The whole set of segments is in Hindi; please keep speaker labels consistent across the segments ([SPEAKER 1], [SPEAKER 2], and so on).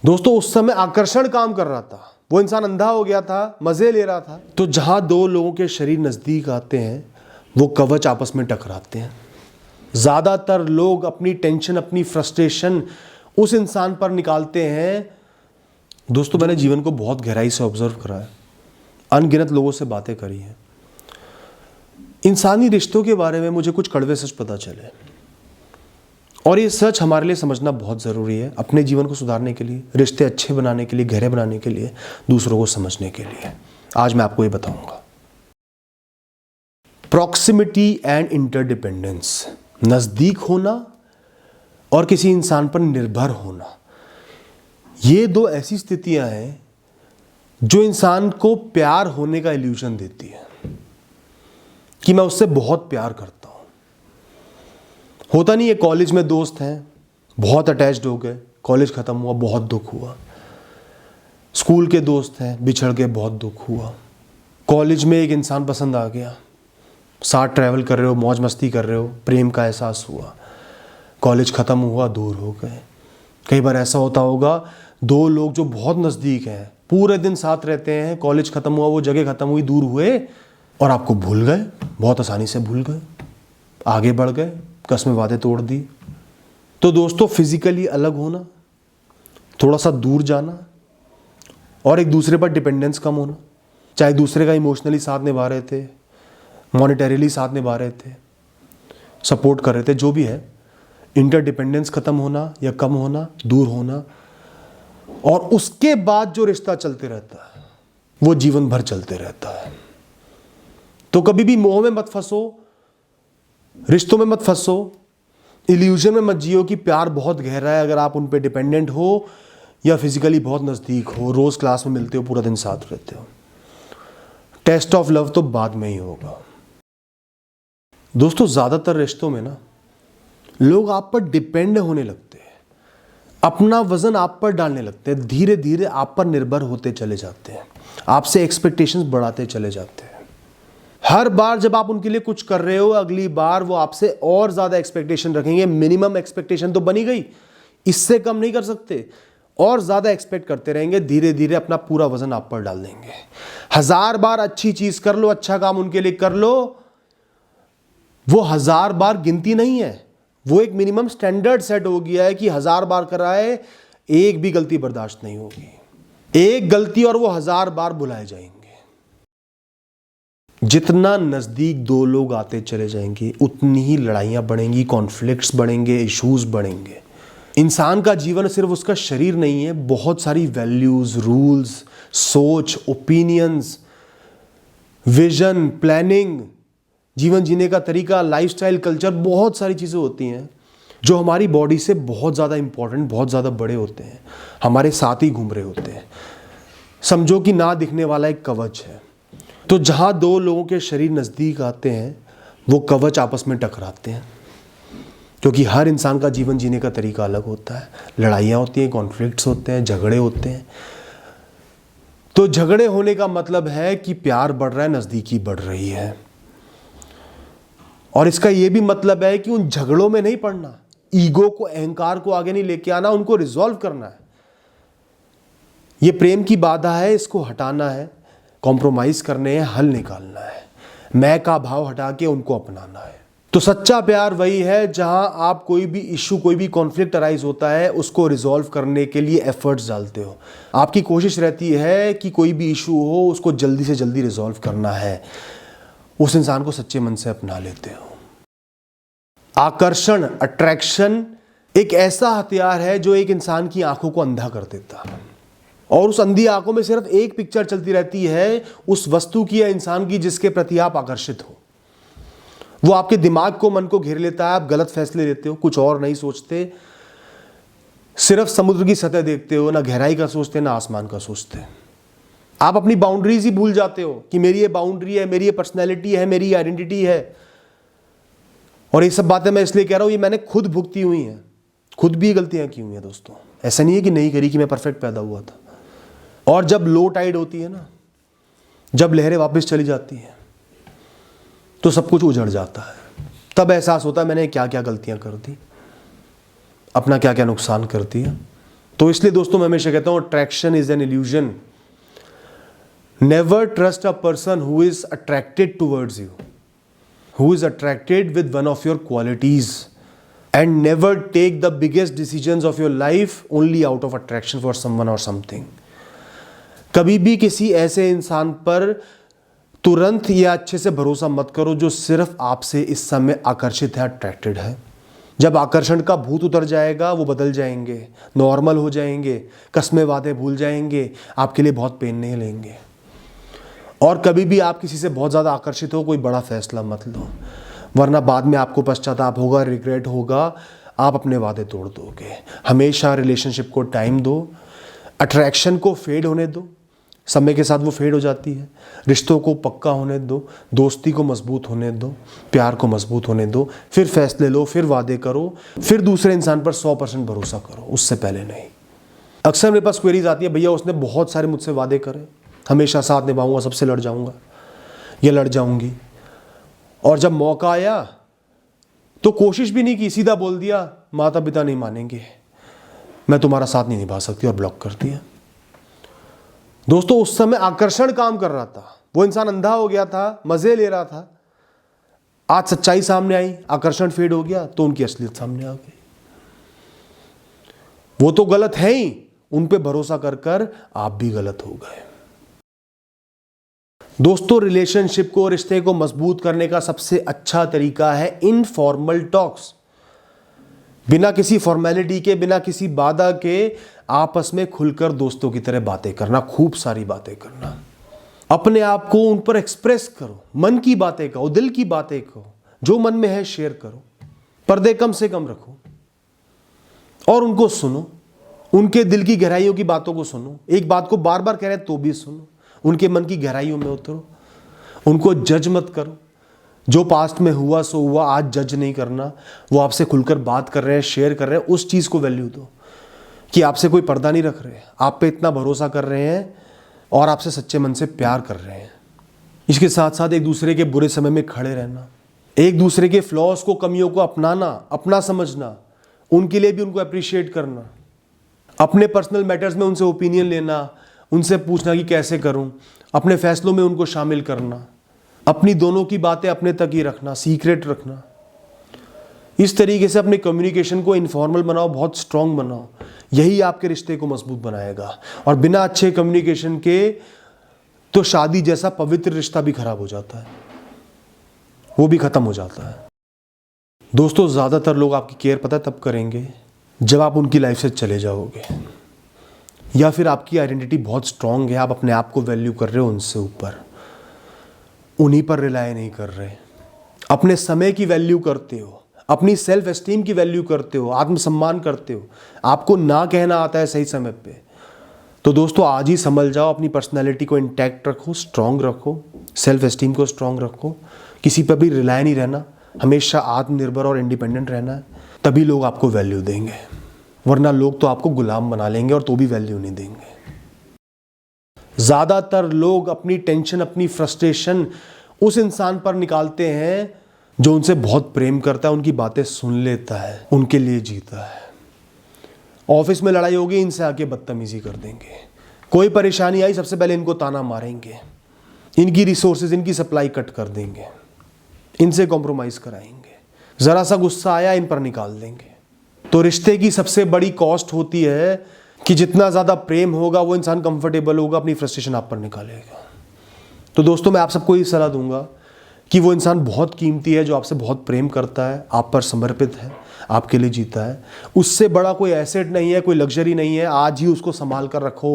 [SPEAKER 1] दोस्तों उस समय आकर्षण काम कर रहा था, वो इंसान अंधा हो गया था, मजे ले रहा था। तो जहां दो लोगों के शरीर नजदीक आते हैं वो कवच आपस में टकराते हैं। ज्यादातर लोग अपनी टेंशन, अपनी फ्रस्ट्रेशन उस इंसान पर निकालते हैं। दोस्तों मैंने जीवन को बहुत गहराई से ऑब्जर्व करा है, अनगिनत लोगों से बातें करी हैं। इंसानी रिश्तों के बारे में मुझे कुछ कड़वे सच पता चले, और ये सच हमारे लिए समझना बहुत ज़रूरी है, अपने जीवन को सुधारने के लिए, रिश्ते अच्छे बनाने के लिए, गहरे बनाने के लिए, दूसरों को समझने के लिए। आज मैं आपको ये बताऊंगा। प्रॉक्सिमिटी एंड इंटरडिपेंडेंस, नज़दीक होना और किसी इंसान पर निर्भर होना, ये दो ऐसी स्थितियां हैं जो इंसान को प्यार होने का इल्यूजन देती है कि मैं उससे बहुत प्यार करता हूं। होता नहीं है, कॉलेज में दोस्त हैं, बहुत अटैच्ड हो गए, कॉलेज खत्म हुआ, बहुत दुख हुआ। स्कूल के दोस्त हैं, बिछड़ गए, बहुत दुख हुआ। कॉलेज में एक इंसान पसंद आ गया, साथ ट्रैवल कर रहे हो, मौज मस्ती कर रहे हो, प्रेम का एहसास हुआ। कॉलेज खत्म हुआ, दूर हो गए। कई बार ऐसा होता होगा, दो लोग जो बहुत नज़दीक हैं, पूरे दिन साथ रहते हैं, कॉलेज खत्म हुआ, वो जगह खत्म हुई, दूर हुए और आपको भूल गए, बहुत आसानी से भूल गए, आगे बढ़ गए, कसमें वादे तोड़ दी। तो दोस्तों फिजिकली अलग होना, थोड़ा सा दूर जाना और एक दूसरे पर डिपेंडेंस कम होना, चाहे दूसरे का इमोशनली साथ निभा रहे थे, मॉनेटरीली साथ निभा रहे थे, सपोर्ट कर रहे थे, जो भी है, इंटरडिपेंडेंस खत्म होना या कम होना, दूर होना, और उसके बाद जो रिश्ता चलते रहता है वो जीवन भर चलते रहता है। तो कभी भी मोह में मत फंसो, रिश्तों में मत फंसो, इल्यूजन में मत जियो कि प्यार बहुत गहरा है अगर आप उन पे डिपेंडेंट हो या फिजिकली बहुत नज़दीक हो, रोज क्लास में मिलते हो, पूरा दिन साथ रहते हो। टेस्ट ऑफ लव तो बाद में ही होगा। दोस्तों ज़्यादातर रिश्तों में ना लोग आप पर डिपेंड होने लगते हैं, अपना वजन आप पर डालने लगते हैं, धीरे धीरे आप पर निर्भर होते चले जाते हैं, आपसे एक्सपेक्टेशंस बढ़ाते चले जाते हैं। हर बार जब आप उनके लिए कुछ कर रहे हो, अगली बार वो आपसे और ज़्यादा एक्सपेक्टेशन रखेंगे। मिनिमम एक्सपेक्टेशन तो बनी गई, इससे कम नहीं कर सकते, और ज़्यादा एक्सपेक्ट करते रहेंगे, धीरे धीरे अपना पूरा वजन आप पर डाल देंगे। 1000 बार अच्छी चीज़ कर लो, अच्छा काम उनके लिए कर लो, वो 1000 बार गिनती नहीं है, वो एक मिनिमम स्टैंडर्ड सेट हो गया है कि 1000 बार कराए, एक भी गलती बर्दाश्त नहीं होगी। एक गलती और वो 1000 बार बुलाए जाएंगे। जितना नज़दीक दो लोग आते चले जाएंगे उतनी ही लड़ाइयाँ बढ़ेंगी, कॉन्फ्लिक्ट्स बढ़ेंगे, इश्यूज बढ़ेंगे। इंसान का जीवन सिर्फ उसका शरीर नहीं है, बहुत सारी वैल्यूज़, रूल्स, सोच, ओपिनियंस, विजन, प्लानिंग, जीवन जीने का तरीका, लाइफस्टाइल, कल्चर, बहुत सारी चीज़ें होती हैं जो हमारी बॉडी से बहुत ज़्यादा इंपॉर्टेंट, बहुत ज़्यादा बड़े होते हैं, हमारे साथ ही घूम रहे होते हैं। समझो कि ना दिखने वाला एक कवच है। तो जहाँ दो लोगों के शरीर नज़दीक आते हैं वो कवच आपस में टकराते हैं, क्योंकि हर इंसान का जीवन जीने का तरीका अलग होता है। लड़ाइयाँ होती हैं, कॉन्फ्लिक्ट्स होते हैं, झगड़े होते हैं। तो झगड़े होने का मतलब है कि प्यार बढ़ रहा है, नज़दीकी बढ़ रही है। और इसका यह भी मतलब है कि उन झगड़ों में नहीं पड़ना, ईगो को, अहंकार को आगे नहीं लेके आना, उनको रिजॉल्व करना है। ये प्रेम की बाधा है, इसको हटाना है, कॉम्प्रोमाइज करने हैं, हल निकालना है, मैं का भाव हटा के उनको अपनाना है। तो सच्चा प्यार वही है जहां आप कोई भी इशू, कोई भी कॉन्फ्लिक्ट अराइज होता है, उसको रिजॉल्व करने के लिए एफर्ट्स डालते हो। आपकी कोशिश रहती है कि कोई भी इशू हो उसको जल्दी से जल्दी रिजॉल्व करना है, उस इंसान को सच्चे मन से अपना लेते हो। आकर्षण, अट्रैक्शन एक ऐसा हथियार है जो एक इंसान की आंखों को अंधा कर देता है, और उस अंधी आंखों में सिर्फ एक पिक्चर चलती रहती है उस वस्तु की या इंसान की जिसके प्रति आप आकर्षित हो। वो आपके दिमाग को, मन को घेर लेता है, आप गलत फैसले लेते हो, कुछ और नहीं सोचते, सिर्फ समुद्र की सतह देखते हो, ना गहराई का सोचते, ना आसमान का सोचते। आप अपनी बाउंड्रीज ही भूल जाते हो कि मेरी ये बाउंड्री है, मेरी ये पर्सनैलिटी है, मेरी आइडेंटिटी है। और ये सब बातें मैं इसलिए कह रहा हूं, ये मैंने खुद भुगती हुई हैं, खुद भी गलतियां की हुई हैं दोस्तों। ऐसा नहीं है कि नहीं करी, कि मैं परफेक्ट पैदा हुआ था। और जब लो टाइड होती है ना, जब लहरें वापस चली जाती हैं, तो सब कुछ उजड़ जाता है। तब एहसास होता है मैंने क्या क्या गलतियां कर दी, अपना क्या क्या नुकसान कर दिया, तो इसलिए दोस्तों मैं हमेशा कहता हूं attraction is an illusion. Never trust a person who is attracted towards you, who is attracted with one of your qualities, and never take the biggest decisions of your life only out of attraction for someone और समथिंग। कभी भी किसी ऐसे इंसान पर तुरंत या अच्छे से भरोसा मत करो जो सिर्फ आपसे इस समय आकर्षित है, अट्रैक्टेड है। जब आकर्षण का भूत उतर जाएगा वो बदल जाएंगे, नॉर्मल हो जाएंगे, कस्में वादे भूल जाएंगे, आपके लिए बहुत पेन नहीं लेंगे। और कभी भी आप किसी से बहुत ज़्यादा आकर्षित हो, कोई बड़ा फैसला मत लो, वरना बाद में आपको पश्चाताप होगा, रिग्रेट होगा, आप अपने वादे तोड़ दोगे। हमेशा रिलेशनशिप को टाइम दो, अट्रैक्शन को फेड होने दो, समय के साथ वो फेड हो जाती है। रिश्तों को पक्का होने दो, दोस्ती को मजबूत होने दो, प्यार को मजबूत होने दो, फिर फैसले लो, फिर वादे करो, फिर दूसरे इंसान पर 100% भरोसा करो, उससे पहले नहीं। अक्सर मेरे पास क्वेरीज आती है, भैया उसने बहुत सारे मुझसे वादे करे, हमेशा साथ निभाऊंगा, सबसे लड़ जाऊंगा या लड़ जाऊंगी, और जब मौका आया तो कोशिश भी नहीं की, सीधा बोल दिया माता पिता नहीं मानेंगे, मैं तुम्हारा साथ नहीं निभा सकती, और ब्लॉक कर दिया। दोस्तों उस समय आकर्षण काम कर रहा था, वो इंसान अंधा हो गया था, मजे ले रहा था। आज सच्चाई सामने आई, आकर्षण फेड हो गया, तो उनकी असलियत सामने आ गई। वो तो गलत है ही, उन पे भरोसा कर कर आप भी गलत हो गए। दोस्तों रिलेशनशिप को, रिश्ते को मजबूत करने का सबसे अच्छा तरीका है इनफॉर्मल टॉक्स। बिना किसी फॉर्मेलिटी के, बिना किसी बाधा के आपस में खुलकर दोस्तों की तरह बातें करना, खूब सारी बातें करना। अपने आप को उन पर एक्सप्रेस करो, मन की बातें कहो, दिल की बातें कहो, जो मन में है शेयर करो, पर्दे कम से कम रखो और उनको सुनो, उनके दिल की गहराइयों की बातों को सुनो। एक बात को बार बार कह रहे तो भी सुनो, उनके मन की गहराइयों में उतरो, उनको जज मत करो। जो पास्ट में हुआ सो हुआ, आज जज नहीं करना। वो आपसे खुलकर बात कर रहे हैं, शेयर कर रहे हैं, उस चीज़ को वैल्यू दो कि आपसे कोई पर्दा नहीं रख रहे, आप पे इतना भरोसा कर रहे हैं और आपसे सच्चे मन से प्यार कर रहे हैं। इसके साथ साथ एक दूसरे के बुरे समय में खड़े रहना, एक दूसरे के फ्लॉज को, कमियों को अपनाना, अपना समझना, उनके लिए भी उनको अप्रिशिएट करना, अपने पर्सनल मैटर्स में उनसे ओपिनियन लेना, उनसे पूछना कि कैसे करूं, अपने फैसलों में उनको शामिल करना, अपनी दोनों की बातें अपने तक ही रखना, सीक्रेट रखना। इस तरीके से अपने कम्युनिकेशन को इनफॉर्मल बनाओ, बहुत स्ट्रांग बनाओ। यही आपके रिश्ते को मजबूत बनाएगा। और बिना अच्छे कम्युनिकेशन के तो शादी जैसा पवित्र रिश्ता भी खराब हो जाता है, वो भी खत्म हो जाता है। दोस्तों ज़्यादातर लोग आपकी केयर पता है तब करेंगे जब आप उनकी लाइफ से चले जाओगे, या फिर आपकी आइडेंटिटी बहुत स्ट्रांग है, आप अपने आप को वैल्यू कर रहे हो उनसे ऊपर, उन्हीं पर रिलाय नहीं कर रहे, अपने समय की वैल्यू करते हो, अपनी सेल्फ एस्टीम की वैल्यू करते हो, आत्मसम्मान करते हो, आपको ना कहना आता है सही समय पे। तो दोस्तों आज ही संभल जाओ, अपनी पर्सनैलिटी को इंटैक्ट रखो, स्ट्रांग रखो, सेल्फ एस्टीम को स्ट्रांग रखो, किसी पर भी रिलाय नहीं रहना, हमेशा आत्मनिर्भर और इंडिपेंडेंट रहना है, तभी लोग आपको वैल्यू देंगे, वरना लोग तो आपको गुलाम बना लेंगे और तो भी वैल्यू नहीं देंगे। ज़्यादातर लोग अपनी टेंशन, अपनी फ्रस्ट्रेशन उस इंसान पर निकालते हैं जो उनसे बहुत प्रेम करता है, उनकी बातें सुन लेता है, उनके लिए जीता है। ऑफिस में लड़ाई होगी, इनसे आके बदतमीजी कर देंगे, कोई परेशानी आई सबसे पहले इनको ताना मारेंगे, इनकी रिसोर्सेज, इनकी सप्लाई कट कर देंगे, इनसे कॉम्प्रोमाइज़ कराएंगे, ज़रा सा गुस्सा आया इन पर निकाल देंगे। तो रिश्ते की सबसे बड़ी कॉस्ट होती है कि जितना ज़्यादा प्रेम होगा वो इंसान कंफर्टेबल होगा, अपनी फ्रस्ट्रेशन आप पर निकालेगा। तो दोस्तों मैं आप सबको ये सलाह दूंगा कि वो इंसान बहुत कीमती है जो आपसे बहुत प्रेम करता है, आप पर समर्पित है, आपके लिए जीता है। उससे बड़ा कोई एसेट नहीं है, कोई लग्जरी नहीं है। आज ही उसको संभाल कर रखो,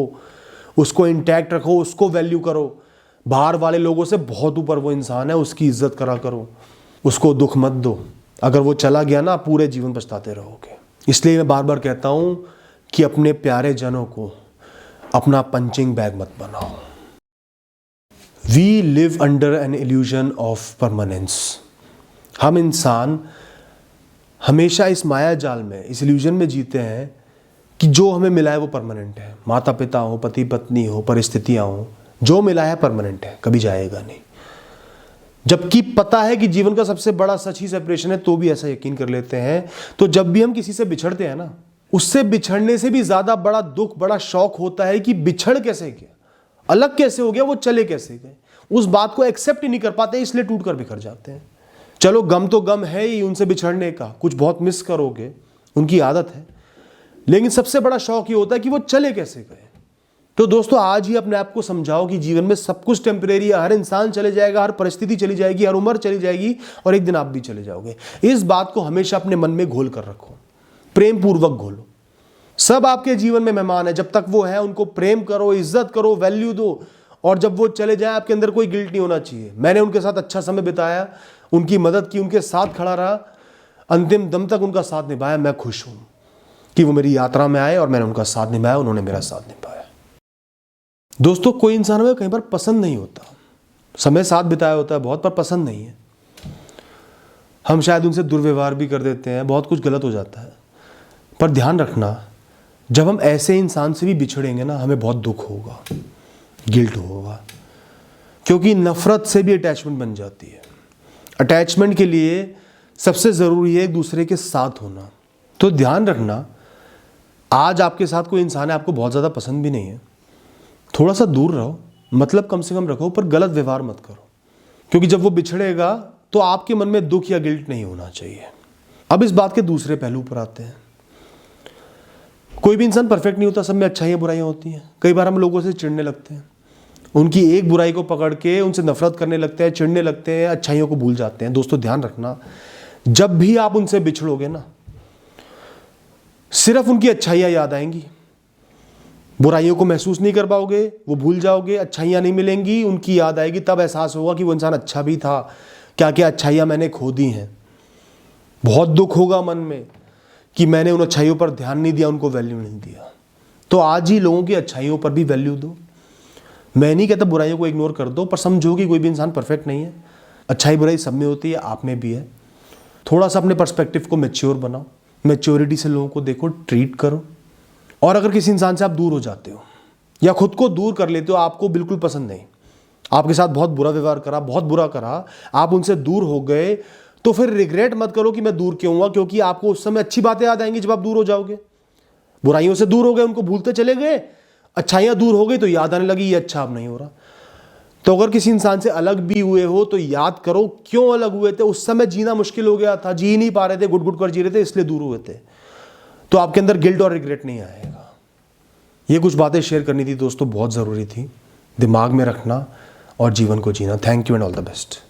[SPEAKER 1] उसको इंटैक्ट रखो, उसको वैल्यू करो। बाहर वाले लोगों से बहुत ऊपर वो इंसान है, उसकी इज्जत करा करो, उसको दुख मत दो। अगर वो चला गया ना, पूरे जीवन पछताते रहोगे। इसलिए मैं बार बार कहता हूँ कि अपने प्यारे जनों को अपना पंचिंग बैग मत बनाओ। We live under an illusion of permanence. हम इंसान हमेशा इस माया जाल में, इस इल्यूजन में जीते हैं कि जो हमें मिला है वो परमानेंट है। माता पिता हो, पति पत्नी हो, परिस्थितियां हो, जो मिला है परमानेंट है, कभी जाएगा नहीं। जबकि पता है कि जीवन का सबसे बड़ा सच ही सेपरेशन है, तो भी ऐसा यकीन कर लेते हैं। तो जब भी हम किसी से बिछड़ते हैं ना, उससे बिछड़ने से भी ज़्यादा बड़ा दुख, बड़ा शौक होता है कि बिछड़ कैसे गया, अलग कैसे हो गया, वो चले कैसे गए। उस बात को एक्सेप्ट ही नहीं कर पाते, इसलिए टूट कर बिखर जाते हैं। चलो गम तो गम है ही उनसे बिछड़ने का, कुछ बहुत मिस करोगे, उनकी आदत है, लेकिन सबसे बड़ा शौक ये होता है कि वो चले कैसे गए। तो दोस्तों आज ही अपने आप को समझाओ कि जीवन में सब कुछ टेम्परेरी है, हर इंसान चले जाएगा, हर परिस्थिति चली जाएगी, हर उम्र चली जाएगी और एक दिन आप भी चले जाओगे। इस बात को हमेशा अपने मन में घोल कर रखो, प्रेम पूर्वक घोलो। सब आपके जीवन में मेहमान है, जब तक वो है उनको प्रेम करो, इज्जत करो, वैल्यू दो, और जब वो चले जाए आपके अंदर कोई गिल्ट नहीं होना चाहिए। मैंने उनके साथ अच्छा समय बिताया, उनकी मदद की, उनके साथ खड़ा रहा, अंतिम दम तक उनका साथ निभाया, मैं खुश हूं कि वो मेरी यात्रा में आए और मैंने उनका साथ निभाया, उन्होंने मेरा साथ निभाया। दोस्तों कोई इंसान हमें कहीं पर पसंद नहीं होता, समय साथ बिताया होता है बहुत, पर पसंद नहीं है। हम शायद उनसे दुर्व्यवहार भी कर देते हैं, बहुत कुछ गलत हो जाता है। पर ध्यान रखना, जब हम ऐसे इंसान से भी बिछड़ेंगे ना, हमें बहुत दुख होगा, गिल्ट होगा, क्योंकि नफरत से भी अटैचमेंट बन जाती है। अटैचमेंट के लिए सबसे ज़रूरी है एक दूसरे के साथ होना। तो ध्यान रखना, आज आपके साथ कोई इंसान है, आपको बहुत ज़्यादा पसंद भी नहीं है, थोड़ा सा दूर रहो, मतलब कम से कम रखो, पर गलत व्यवहार मत करो, क्योंकि जब वो बिछड़ेगा तो आपके मन में दुख या गिल्ट नहीं होना चाहिए। अब इस बात के दूसरे पहलू पर आते हैं। कोई भी इंसान परफेक्ट नहीं होता, सब में अच्छाइयाँ बुराइयाँ होती हैं। कई बार हम लोगों से चिढ़ने लगते हैं, उनकी एक बुराई को पकड़ के उनसे नफरत करने लगते हैं, चिढ़ने लगते हैं, अच्छाइयों को भूल जाते हैं। दोस्तों ध्यान रखना, जब भी आप उनसे बिछड़ोगे ना, सिर्फ उनकी अच्छाइयाँ याद आएंगी, बुराइयों को महसूस नहीं कर पाओगे, वो भूल जाओगे, अच्छाइयाँ नहीं मिलेंगी, उनकी याद आएगी, तब एहसास होगा कि वो इंसान अच्छा भी था, क्या क्या अच्छाइयाँ मैंने खो दी हैं। बहुत दुख होगा मन में कि मैंने उन अच्छाइयों पर ध्यान नहीं दिया, उनको वैल्यू नहीं दिया। तो आज ही लोगों की अच्छाइयों पर भी वैल्यू दो। मैं नहीं कहता बुराइयों को इग्नोर कर दो, पर समझो कि कोई भी इंसान परफेक्ट नहीं है, अच्छाई बुराई सब में होती है, आप में भी है। थोड़ा सा अपने पर्सपेक्टिव को मैच्योर बनाओ, मैच्योरिटी से लोगों को देखो, ट्रीट करो। और अगर किसी इंसान से आप दूर हो जाते हो या खुद को दूर कर लेते हो, आपको बिल्कुल पसंद नहीं, आपके साथ बहुत बुरा व्यवहार करा, बहुत बुरा करा, आप उनसे दूर हो गए, तो फिर रिग्रेट मत करो कि मैं दूर क्यों हुआ, क्योंकि आपको उस समय अच्छी बातें याद आएंगी जब आप दूर हो जाओगे। बुराइयों से दूर हो गए, उनको भूलते चले गए, अच्छाइयाँ दूर हो गई तो याद आने लगी ये अच्छा अब नहीं हो रहा। तो अगर किसी इंसान से अलग भी हुए हो तो याद करो क्यों अलग हुए थे। उस समय जीना मुश्किल हो गया था, जी नहीं पा रहे थे, गुट गुट कर जी रहे थे, इसलिए दूर हुए थे। तो आपके अंदर गिल्ट और रिग्रेट नहीं आएगा। ये कुछ बातें शेयर करनी थी दोस्तों, बहुत ज़रूरी थी, दिमाग में रखना और जीवन को जीना। Thank you and all the best.